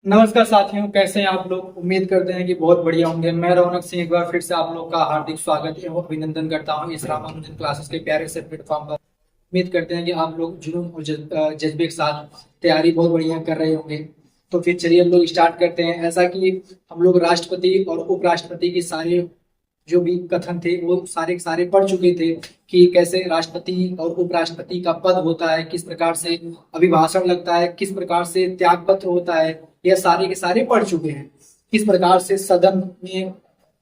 नमस्कार साथियों, कैसे हैं आप लोग। उम्मीद करते हैं कि बहुत बढ़िया होंगे। मैं रौनक सिंह एक बार फिर से आप लोग का हार्दिक स्वागत एवं अभिनंदन करता हूं इस रामानुजन क्लासेस के प्यारे से प्लेटफॉर्म पर। उम्मीद करते हैं कि आप लोग जुनून और जज्बे के साथ तैयारी बहुत बढ़िया कर रहे होंगे। तो फिर चलिए हम लोग स्टार्ट करते हैं। ऐसा कि हम लोग राष्ट्रपति और उपराष्ट्रपति की सारे जो भी कथन थे वो सारे के सारे पढ़ चुके थे कि कैसे राष्ट्रपति और उपराष्ट्रपति का पद होता है, किस प्रकार से अभिभाषण लगता है, किस प्रकार से त्याग पत्र होता है। यह सारे के सारे पढ़ चुके हैं। किस प्रकार से सदन में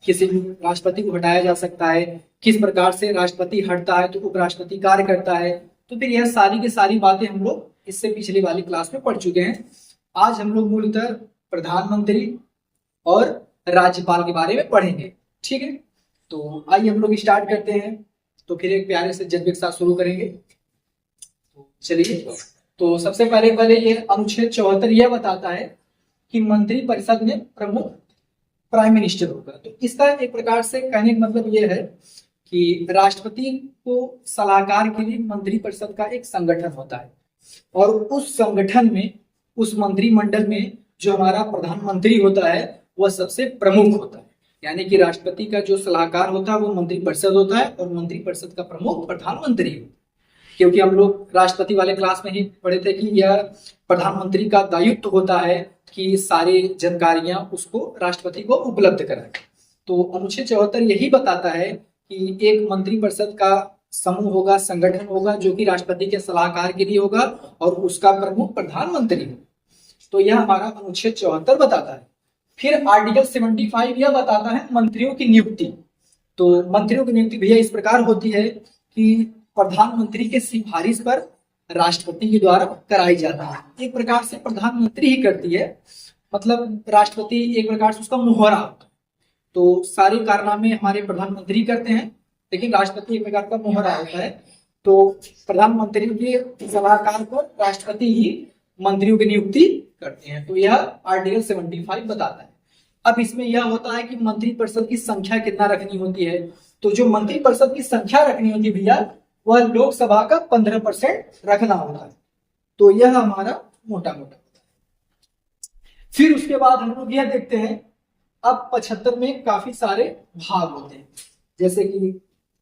किसी भी राष्ट्रपति को हटाया जा सकता है, किस प्रकार से राष्ट्रपति हटता है तो उपराष्ट्रपति कार्य करता है। तो फिर यह सारी की सारी बातें हम लोग इससे पिछली वाली क्लास में पढ़ चुके हैं। आज हम लोग मूलतः प्रधानमंत्री और राज्यपाल के बारे में पढ़ेंगे। ठीक है, तो आइए हम लोग स्टार्ट करते हैं। तो फिर एक प्यारे से जज्बे के साथ शुरू करेंगे। तो चलिए, तो सबसे पहले पहले ये अनुच्छेद 74 यह बताता है कि मंत्रिपरिषद में प्रमुख प्राइम मिनिस्टर होगा। तो इसका एक प्रकार से कहने का मतलब यह है कि राष्ट्रपति को सलाहकार के लिए मंत्रिपरिषद का एक संगठन होता है और उस संगठन में, उस मंत्रिमंडल में जो हमारा प्रधानमंत्री होता है वह सबसे प्रमुख होता है। यानी कि राष्ट्रपति का जो सलाहकार होता है वो मंत्रिपरिषद होता है और मंत्रिपरिषद का प्रमुख प्रधानमंत्री होता है। क्योंकि हम लोग राष्ट्रपति वाले क्लास में ही पढ़े थे कि यह प्रधानमंत्री का दायित्व होता है कि सारी जानकारियां उसको राष्ट्रपति को उपलब्ध कराए। तो अनुच्छेद 74 यही बताता है कि एक मंत्रिपरिषद का समूह होगा, संगठन होगा जो कि राष्ट्रपति के सलाहकार के लिए होगा और उसका प्रमुख प्रधानमंत्री होगा। तो यह हमारा अनुच्छेद 74 बताता है। फिर आर्टिकल 75 यह बताता है मंत्रियों की नियुक्ति। तो मंत्रियों की नियुक्ति भैया इस प्रकार होती है कि प्रधानमंत्री के सिफारिश पर राष्ट्रपति के द्वारा कराई जाती है। एक प्रकार से प्रधानमंत्री ही करती है, मतलब राष्ट्रपति एक प्रकार से उसका मुहरा होता है। तो सारे कारनामे हमारे प्रधानमंत्री करते हैं, लेकिन राष्ट्रपति एक प्रकार का मुहरा होता है। तो प्रधानमंत्री के सलाहकार को राष्ट्रपति ही मंत्रियों की नियुक्ति करते हैं। तो यह आर्टिकल 75 बताता है। अब इसमें यह होता है कि मंत्रिपरिषद की संख्या कितना रखनी होती है। तो जो मंत्रिपरिषद की संख्या रखनी होती है भैया वह लोकसभा का 15% रखना होता है। तो यह हमारा मोटा मोटा। फिर उसके बाद हम लोग यह देखते हैं, अब 75 में काफी सारे भाग होते हैं। जैसे कि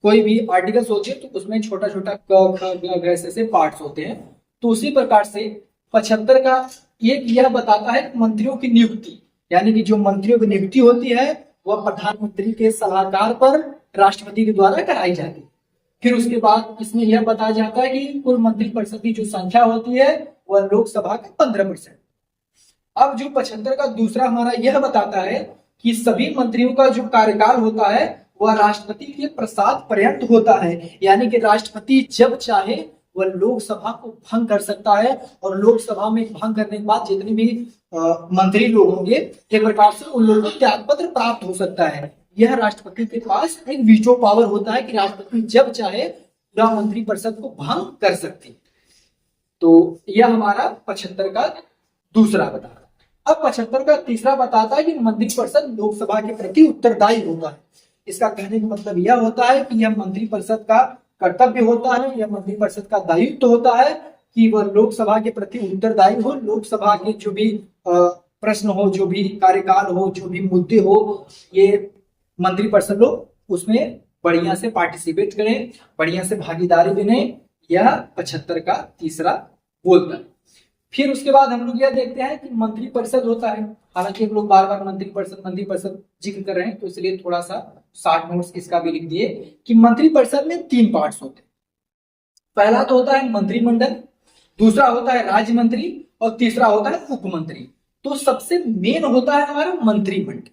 कोई भी आर्टिकल सोचिए तो उसमें छोटा छोटा क ख ग घ ऐसे पार्ट्स होते हैं। तो उसी प्रकार से 75 का एक यह बताता है मंत्रियों की नियुक्ति, यानी कि जो मंत्रियों की नियुक्ति होती है वह प्रधानमंत्री के सलाहकार पर राष्ट्रपति के द्वारा कराई जाती है। फिर उसके बाद इसमें यह बताया जाता है कि कुल मंत्रिपरिषद की जो संख्या होती है वह लोकसभा का 15%। अब जो 75 का दूसरा हमारा यह बताता है कि सभी मंत्रियों का जो कार्यकाल होता है वह राष्ट्रपति के प्रसाद पर्यंत होता है। यानी कि राष्ट्रपति जब चाहे वह लोकसभा को भंग कर सकता है और लोकसभा में भंग करने के बाद जितने भी मंत्री लोग होंगे एक प्रकार से उन लोगों को त्याग पत्र प्राप्त हो सकता है। यह राष्ट्रपति के पास एक वीटो पावर होता है कि राष्ट्रपति जब चाहे पूरा मंत्रिपरिषद को भंग कर सकते। तो यह हमारा 75 का दूसरा बताता है। अब 75 का तीसरा बताता है कि मंत्रिपरिषद लोकसभा के प्रति उत्तरदायी होता है। इसका कहने का मतलब यह होता है कि यह मंत्रिपरिषद का कर्तव्य होता है, यह मंत्रिपरिषद का दायित्व होता है कि वह लोकसभा के प्रति उत्तरदायी हो। लोकसभा के जो भी प्रश्न हो, जो भी कार्यकाल हो, जो भी मुद्दे हो, ये मंत्रिपरिषद लोग उसमें बढ़िया से पार्टिसिपेट करें, बढ़िया से भागीदारी दें। यह 75 का तीसरा बोलता है। फिर उसके बाद हम लोग यह देखते हैं कि मंत्रिपरिषद होता है। हालांकि हम लोग बार बार मंत्रिपरिषद जिक्र कर रहे हैं तो इसलिए थोड़ा सा शॉर्ट नोट्स इसका भी लिख दिए कि मंत्रिपरिषद में 3 पार्ट्स होते हैं। पहला तो होता है मंत्रिमंडल, दूसरा होता है राज्य मंत्री और तीसरा होता है उपमंत्री। तो सबसे मेन होता है हमारा मंत्रिमंडल।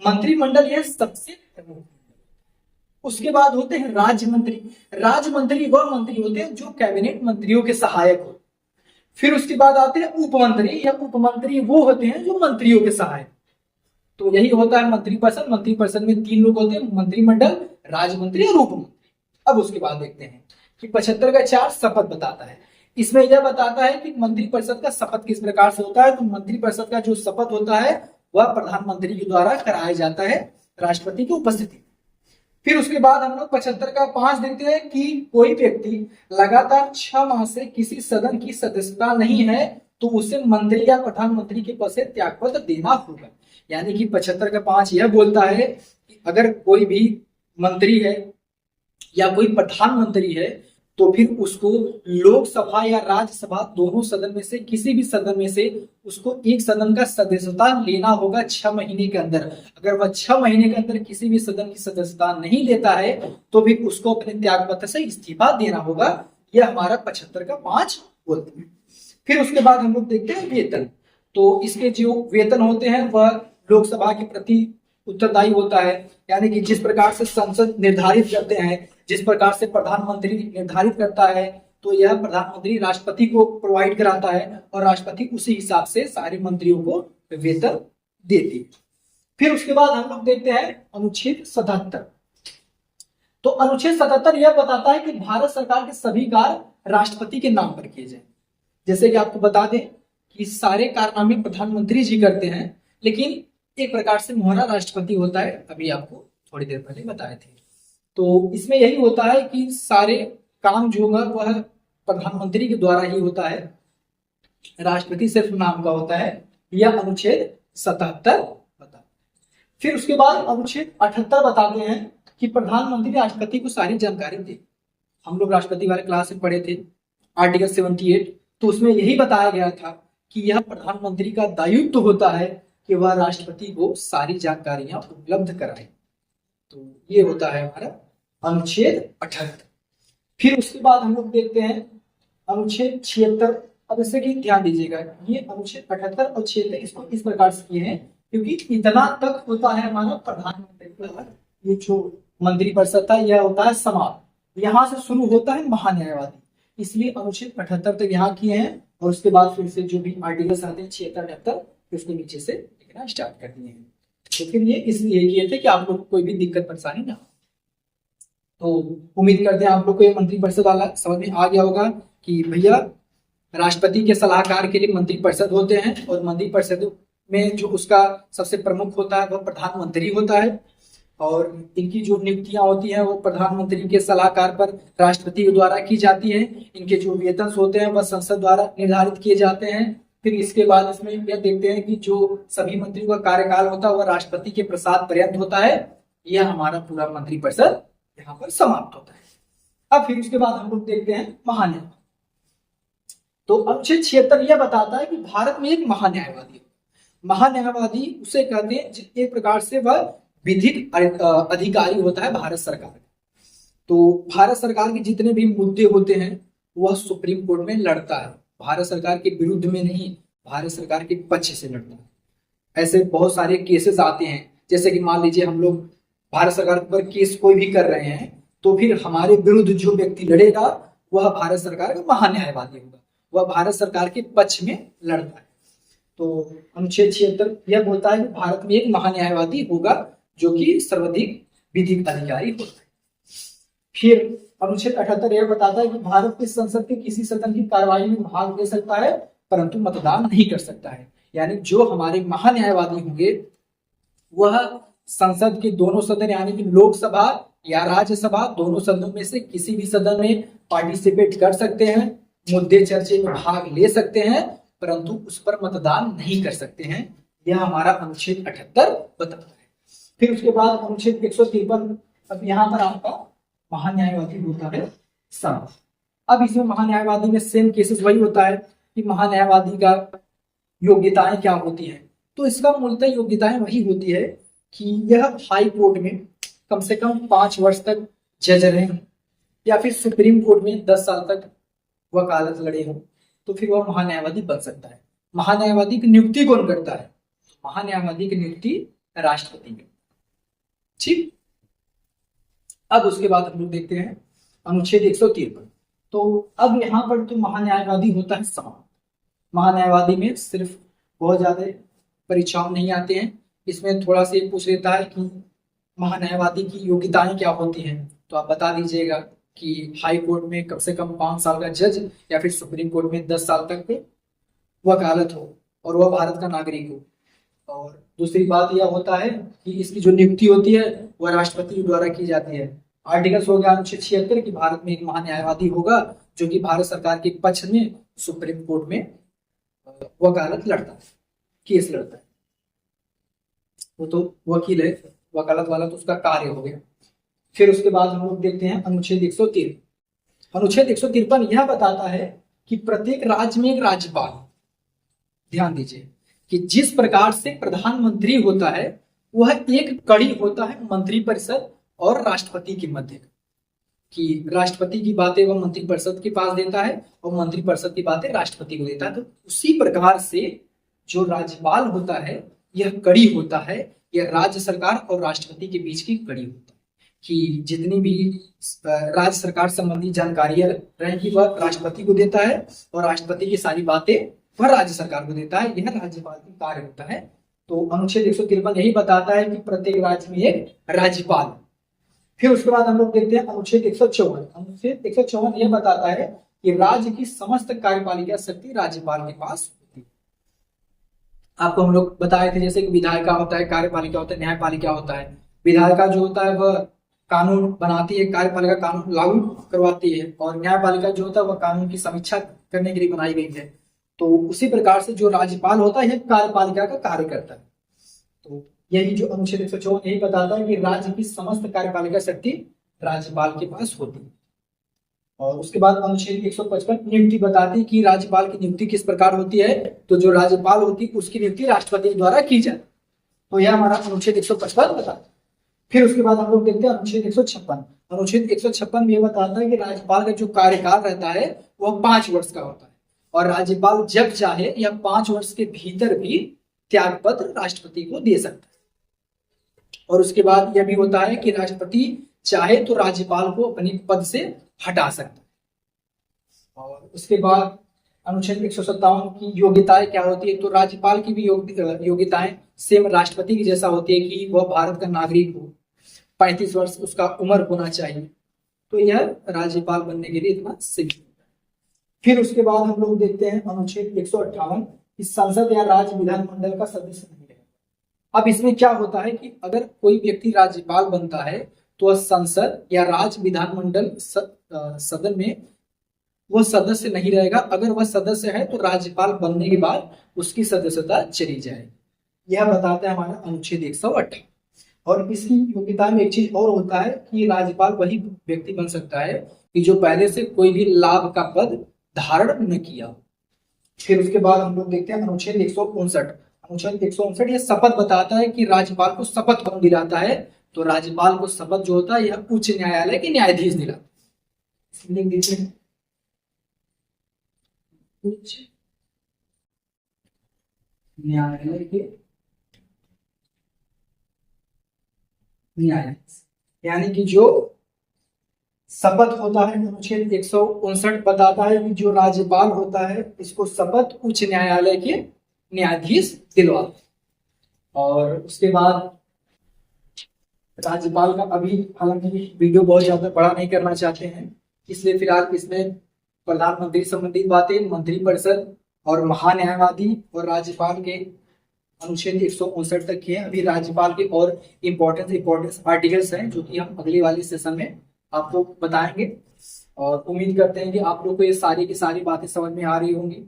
मंत्रिमंडल यह सबसे प्रमुख। उसके बाद होते हैं राज्य मंत्री। राज्य मंत्री वह मंत्री होते हैं जो कैबिनेट मंत्रियों के सहायक हो। फिर उसके बाद आते हैं उपमंत्री। या उपमंत्री वो होते हैं जो मंत्रियों के सहायक। तो यही होता है मंत्रिपरिषद। मंत्रिपरिषद में 3 लोग होते हैं, मंत्रिमंडल, राज्य मंत्री और उपमंत्री। अब उसके बाद देखते हैं कि 75 का 4 शपथ बताता है। इसमें यह बताता है कि मंत्रिपरिषद का शपथ किस प्रकार से होता है। तो मंत्रिपरिषद का जो शपथ होता है वह प्रधानमंत्री के द्वारा कराया जाता है राष्ट्रपति की उपस्थिति। फिर उसके बाद हम लोग 75 का 5 देखते हैं कि कोई व्यक्ति लगातार 6 माह से किसी सदन की सदस्यता नहीं है तो उसे मंत्री या प्रधानमंत्री के पद से त्यागपत्र देना होगा। यानी कि 75 का 5 यह बोलता है कि अगर कोई भी मंत्री है या कोई प्रधानमंत्री है तो फिर उसको लोकसभा या राज्यसभा दोनों सदन में से किसी भी सदन में से उसको एक सदन का सदस्यता लेना होगा 6 महीने के अंदर। अगर वह 6 महीने के अंदर किसी भी सदन की सदस्यता नहीं लेता है तो फिर उसको अपने त्याग पत्र से इस्तीफा देना होगा। यह हमारा 75 का 5 बोलते हैं। फिर उसके बाद हम लोग देखते हैं वेतन। तो इसके जो वेतन होते हैं वह लोकसभा के प्रति उत्तरदायी होता है। यानी कि जिस प्रकार से संसद निर्धारित करते हैं, जिस प्रकार से प्रधानमंत्री निर्धारित करता है, तो यह प्रधानमंत्री राष्ट्रपति को प्रोवाइड कराता है और राष्ट्रपति उसी हिसाब से सारे मंत्रियों को वेतन देती है। फिर उसके बाद हम लोग देखते हैं अनुच्छेद 77। तो अनुच्छेद 77 यह बताता है कि भारत सरकार के सभी कार्य राष्ट्रपति के नाम पर किए जाए। जैसे कि आपको बता दें कि सारे कारनामे प्रधानमंत्री जी करते हैं, लेकिन एक प्रकार से मोहरा राष्ट्रपति होता है, अभी आपको थोड़ी देर पहले बताए थे। तो इसमें यही होता है कि सारे काम जो होगा वह प्रधानमंत्री के द्वारा ही होता है, राष्ट्रपति सिर्फ नाम का होता है। यह अनुच्छेद 77 बता। फिर उसके बाद अनुच्छेद 78 बताते हैं कि प्रधानमंत्री राष्ट्रपति को सारी जानकारी दे। हम लोग राष्ट्रपति वाले क्लास में पढ़े थे आर्टिकल 78, तो उसमें यही बताया गया था कि यह प्रधानमंत्री का दायित्व होता है कि वह राष्ट्रपति को सारी जानकारियां उपलब्ध कराए। तो ये होता है हमारा अनुच्छेद 78। फिर उसके बाद हम लोग देखते हैं अनुच्छेद 76। अब इससे कि ध्यान दीजिएगा, ये अनुच्छेद 78 और 76 इसको इस प्रकार से किए हैं क्योंकि इतना तक होता है हमारा प्रधानमंत्री का ये जो मंत्रिपरिषद था यह होता है समाप्त। यहाँ से शुरू होता है महान्यायवादी, इसलिए अनुच्छेद 78 तक यहाँ किए हैं और उसके बाद फिर से जो भी आर्टिकल्स आते हैं 76, 78 उसके नीचे से लिखना स्टार्ट कर दिए हैं। तो फिर ये इसलिए किए थे कि आप लोग को कोई भी दिक्कत परेशानी ना हो। तो उम्मीद करते हैं आप लोग को ये मंत्रिपरिषद वाला समझ में आ गया होगा कि भैया राष्ट्रपति के सलाहकार के लिए मंत्रिपरिषद होते हैं और मंत्रिपरिषद में जो उसका सबसे प्रमुख होता है वह प्रधानमंत्री होता है और इनकी जो नियुक्तियां होती हैं वो प्रधानमंत्री के सलाहकार पर राष्ट्रपति के द्वारा की जाती है। इनके जो वेतन होते हैं वह संसद द्वारा निर्धारित किए जाते हैं। फिर इसके बाद इसमें यह देखते हैं कि जो सभी मंत्रियों का कार्यकाल होता है वह राष्ट्रपति के प्रसाद पर्यंत होता है। यह हमारा पूरा मंत्रिपरिषद यहाँ पर समाप्त होता है। अब फिर उसके बाद हम लोग देखते हैं महान्यायवादी। तो अनुच्छेद 76 यह बताता है कि भारत में एक महान्यायवादी, महान्यायवादी उसे कहते हैं एक प्रकार से वह विधिक अधिकारी होता है भारत सरकार। तो भारत सरकार के जितने भी मुद्दे होते हैं वह सुप्रीम कोर्ट में लड़ता है, भारत सरकार के विरुद्ध में नहीं, भारत सरकार के पक्ष से लड़ता है। ऐसे बहुत सारे केसेस आते हैं, जैसे कि मान लीजिए हम लोग भारत सरकार पर केस कोई भी कर रहे हैं तो फिर हमारे विरुद्ध जो व्यक्ति लड़ेगा वह भारत सरकार का महान्यायवादी होगा, वह भारत सरकार के पक्ष में लड़ता है। तो अनुच्छेद 76 यह बोलता है कि भारत में एक महान्यायवादी होगा जो कि सर्वाधिक विधिक अधिकारी होता है। फिर अनुच्छेद 78 यह बताता है कि भारत की संसद के किसी सदन की कार्रवाई में भाग ले सकता है परंतु मतदान नहीं कर सकता है। यानी जो हमारे महान्यायवादी होंगे वह संसद के दोनों सदन यानी कि लोकसभा या राज्यसभा दोनों सदनों में से किसी भी सदन में पार्टिसिपेट कर सकते हैं, मुद्दे चर्चे में भाग ले सकते हैं परंतु उस पर मतदान नहीं कर सकते हैं। यह हमारा अनुच्छेद 78 बताता है। फिर उसके बाद अनुच्छेद 153, अब यहाँ पर आपका महान्यायवादी होता है समाप्त। अब इसमें महान्यायवादी में सेम केसेस वही होता है कि महान्यायवादी का योग्यताएं क्या होती हैं। तो इसका मूलतः योग्यताएं वही होती है कि यह हाई कोर्ट में कम से कम 5 वर्ष तक जज रहे हों या फिर सुप्रीम कोर्ट में 10 साल तक वकालत लड़े हों, तो फिर वह महान्यायवादी बन सकता है। महान्यायवादी की नियुक्ति कौन करता है? महान्यायवादी की नियुक्ति राष्ट्रपति में। ठीक, अब उसके बाद हम लोग देखते हैं अनुच्छेद 153। तो अब यहाँ पर तो महान्यायवादी होता है समाप्त। महान्यायवादी में सिर्फ बहुत ज्यादा परीक्षाओं नहीं आते हैं, इसमें थोड़ा सा पूछ लेता है कि महान्यायवादी की योग्यताएं क्या होती हैं। तो आप बता दीजिएगा कि हाई कोर्ट में कम से कम 5 साल का जज या फिर सुप्रीम कोर्ट में 10 साल तक वकालत हो और वह भारत का नागरिक हो। और दूसरी बात यह होता है कि इसकी जो नियुक्ति होती है वह राष्ट्रपति द्वारा की जाती है। आर्टिकल्स हो गया अनुच्छेद 76 कि भारत में एक महान्यायवादी होगा जो कि भारत सरकार के पक्ष में सुप्रीम कोर्ट में वकालत लड़ता है, केस लड़ता है। वो तो वकील है, वकालत वाला तो उसका कार्य हो गया। फिर उसके बाद हम लोग देखते हैं अनुच्छेद 153। अनुच्छेद 153 यह बताता है कि प्रत्येक राज्य में एक राज्यपाल, ध्यान दीजिए कि जिस प्रकार से प्रधानमंत्री होता है वह एक कड़ी होता है मंत्रिपरिषद और राष्ट्रपति के मध्य, कि राष्ट्रपति की बातें वह मंत्रिपरिषद के पास देता है और मंत्रिपरिषद की बातें राष्ट्रपति को देता है। तो उसी प्रकार से जो राज्यपाल होता है यह कड़ी होता है, यह राज्य सरकार और राष्ट्रपति के बीच की कड़ी होता है, कि जितनी भी राज्य सरकार संबंधी जानकारियां रहेंगी वह राष्ट्रपति को देता है और राष्ट्रपति की सारी बातें वह राज्य सरकार को देता है। यह राज्यपाल का कार्य होता है। तो अनुच्छेद 153 यही बताता है कि प्रत्येक राज्य में एक राज्यपाल। फिर उसके बाद हम लोग देखते हैं अनुच्छेद 154। अनुच्छेद 154 यह बताता है कि राज्य की समस्त कार्यपालिका शक्ति राज्यपाल के पास होती है। आपको हम लोग बताए थे जैसे कि विधायिका होता है, कार्यपालिका होता है, न्यायपालिका होता है। विधायिका जो होता है वह कानून बनाती है, कार्यपालिका कानून लागू करवाती है और न्यायपालिका जो होता है वह कानून की समीक्षा करने के लिए बनाई गई है। तो उसी प्रकार से जो राज्यपाल होता है यह कार्यपालिका का कार्य करता है। तो यही जो अनुच्छेद 154 यही बताता है कि राज्य की समस्त कार्यपालिका शक्ति राज्यपाल के पास होती है। और उसके बाद अनुच्छेद 155 नियुक्ति बताती है कि राज्यपाल की नियुक्ति किस प्रकार होती है। तो जो राज्यपाल होती है उसकी नियुक्ति राष्ट्रपति द्वारा की जाती है। तो यह हमारा अनुच्छेद 155 बताता है। फिर उसके बाद हम लोग देखते हैं अनुच्छेद 156। अनुच्छेद 156 में यह बताता है कि राज्यपाल का जो कार्यकाल रहता है वह 5 वर्ष का होता है और राज्यपाल जब चाहे या 5 वर्ष के भीतर भी त्यागपत्र राष्ट्रपति को दे सकता है। और उसके बाद यह भी होता है कि राष्ट्रपति चाहे तो राज्यपाल को अपने पद से हटा सकता है। और उसके बाद अनुच्छेद 157 की योग्यताएं क्या होती है। तो राज्यपाल की भी योग्यताएं सेम राष्ट्रपति की जैसा होती है कि वह भारत का नागरिक हो, 35 वर्ष उसका उम्र होना चाहिए। तो यह राज्यपाल बनने के लिए इतना सीमित होता है। फिर उसके बाद हम लोग देखते हैं अनुच्छेद 158 कि संसद या राज्य विधानमंडल का सदस्य नहीं रहेगा। अब इसमें क्या होता है कि अगर कोई व्यक्ति राज्यपाल बनता है तो वह संसद या राज्य विधानमंडल सदन में वह सदस्य नहीं रहेगा। अगर वह सदस्य है तो राज्यपाल बनने के बाद उसकी सदस्यता चली जाएगी। यह बताता है हमारा अनुच्छेद 158। और इसकी योग्यता में एक चीज और होता है कि राज्यपाल वही व्यक्ति बन सकता है कि जो पहले से कोई भी लाभ का पद धारण न किया। फिर उसके बाद हम लोग देखते हैं अनुच्छेद 159। अनुच्छेद 159 यह शपथ बताता है कि राज्यपाल को शपथ कौन दिलाता है। तो राज्यपाल को शपथ जो होता है यह उच्च न्यायालय के न्यायाधीश दिलाते हैं। उच्च न्यायालय के न्यायाधीश, यानी कि जो शपथ होता है अनुच्छेद 159 बताता है कि जो राज्यपाल होता है इसको शपथ उच्च न्यायालय के न्यायाधीश दिलवाते। और उसके बाद राज्यपाल का अभी हालांकि वीडियो बहुत ज्यादा बड़ा नहीं करना चाहते हैं, इसलिए फिलहाल इसमें प्रधानमंत्री संबंधित बातें, मंत्रिपरिषद और महान्यायवादी और राज्यपाल के अनुच्छेद 159 तक है। अभी राज्यपाल के और इम्पोर्टेंट आर्टिकल्स हैं जो कि हम अगले वाले सेशन में आपको बताएंगे। और उम्मीद करते हैं कि आप लोग को ये सारी की सारी बातें समझ में आ रही होंगी।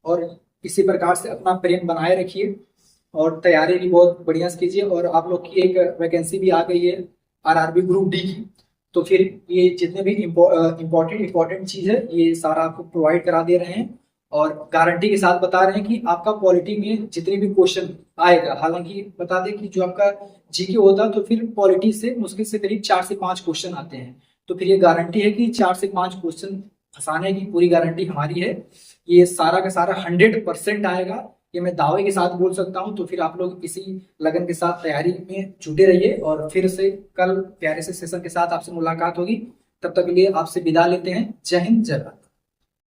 और इसी प्रकार से अपना प्रेम बनाए रखिए और तैयारी भी बहुत बढ़िया से कीजिए। और आप लोग की एक वैकेंसी भी आ गई है आरआरबी ग्रुप डी की। तो फिर ये जितने भी इम्पोर्टेंट चीज है ये सारा आपको प्रोवाइड करा दे रहे हैं और गारंटी के साथ बता रहे हैं कि आपका पॉलिटी में जितने भी क्वेश्चन आएगा, हालांकि बता दें कि जो आपका जीके होता है तो फिर पॉलिटी से मुश्किल से करीब 4 से 5 क्वेश्चन आते हैं। तो फिर ये गारंटी है कि 4 से 5 क्वेश्चन फंसाने की पूरी गारंटी हमारी है। ये सारा का सारा 100% आएगा, ये मैं दावे के साथ बोल सकता हूँ। तो फिर आप लोग इसी लगन के साथ तैयारी में जुटे रहिए और फिर से कल प्यारे से सेशन के साथ आपसे मुलाकात होगी। तब तक के लिए आपसे विदा लेते हैं। जय हिंद, जय भारत।